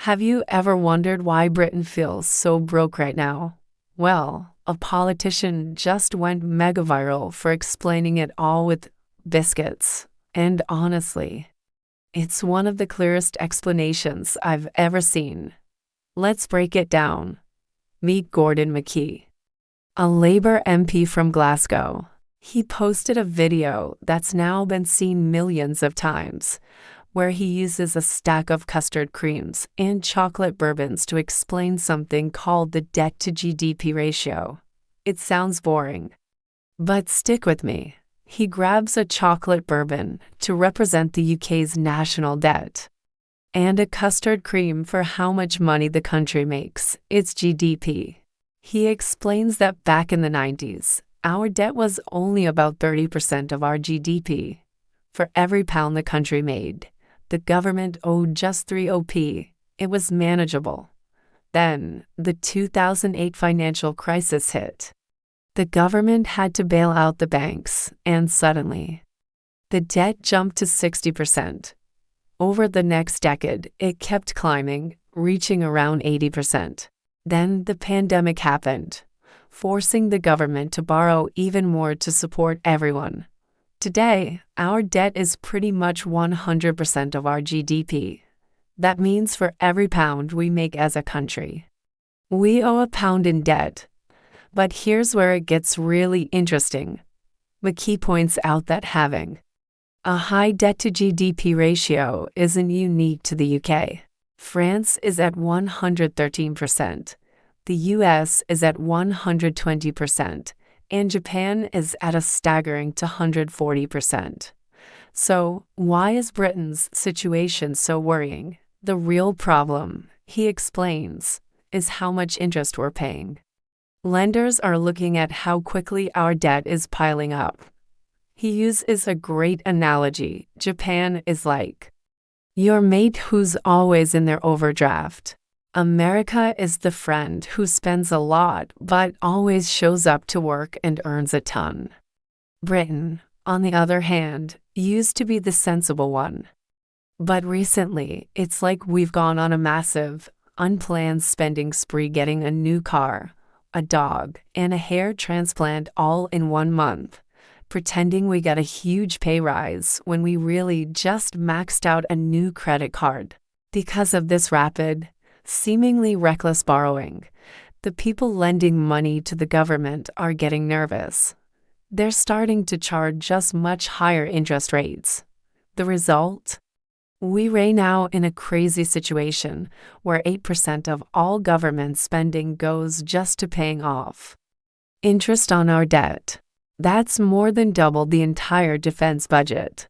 Have you ever wondered why Britain feels so broke right now? Well, a politician just went mega viral for explaining it all with biscuits. And honestly, it's one of the clearest explanations I've ever seen. Let's break it down. Meet Gordon McKee, a Labour MP from Glasgow. He posted a video that's now been seen millions of times, where he uses a stack of custard creams and chocolate bourbons to explain something called the debt-to-GDP ratio. It sounds boring, but stick with me. He grabs a chocolate bourbon to represent the UK's national debt, and a custard cream for how much money the country makes, its GDP. He explains that back in the 90s, our debt was only about 30% of our GDP. For every pound the country made, the government owed just 3p. It was manageable. Then, the 2008 financial crisis hit. The government had to bail out the banks, and suddenly, the debt jumped to 60%. Over the next decade, it kept climbing, reaching around 80%. Then the pandemic happened, forcing the government to borrow even more to support everyone. Today, our debt is pretty much 100% of our GDP. That means for every pound we make as a country, we owe a pound in debt. But here's where it gets really interesting. McKee points out that having a high debt-to-GDP ratio isn't unique to the UK. France is at 113%, the US is at 120%, and Japan is at a staggering 240%. So, why is Britain's situation so worrying? The real problem, he explains, is how much interest we're paying. Lenders are looking at how quickly our debt is piling up. He uses a great analogy. Japan is like your mate who's always in their overdraft. America is the friend who spends a lot but always shows up to work and earns a ton. Britain, on the other hand, used to be the sensible one. But recently, it's like we've gone on a massive, unplanned spending spree, getting a new car, a dog, and a hair transplant all in 1 month, pretending we got a huge pay rise when we really just maxed out a new credit card. Because of this rapid, seemingly reckless borrowing, the people lending money to the government are getting nervous. They're starting to charge just much higher interest rates. The result? We're now in a crazy situation where 8% of all government spending goes just to paying off interest on our debt. That's more than double the entire defense budget.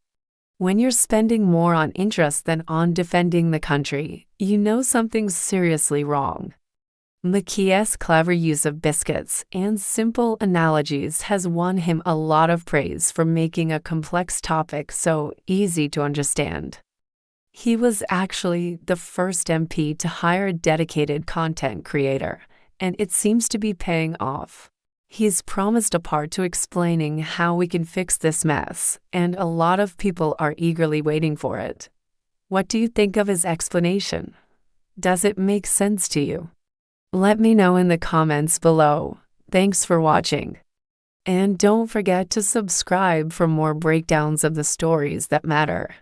When you're spending more on interest than on defending the country, you know something's seriously wrong. McKee's clever use of biscuits and simple analogies has won him a lot of praise for making a complex topic so easy to understand. He was actually the first MP to hire a dedicated content creator, and it seems to be paying off. He's promised a part to explaining how we can fix this mess, and a lot of people are eagerly waiting for it. What do you think of his explanation? Does it make sense to you? Let me know in the comments below. Thanks for watching. And don't forget to subscribe for more breakdowns of the stories that matter.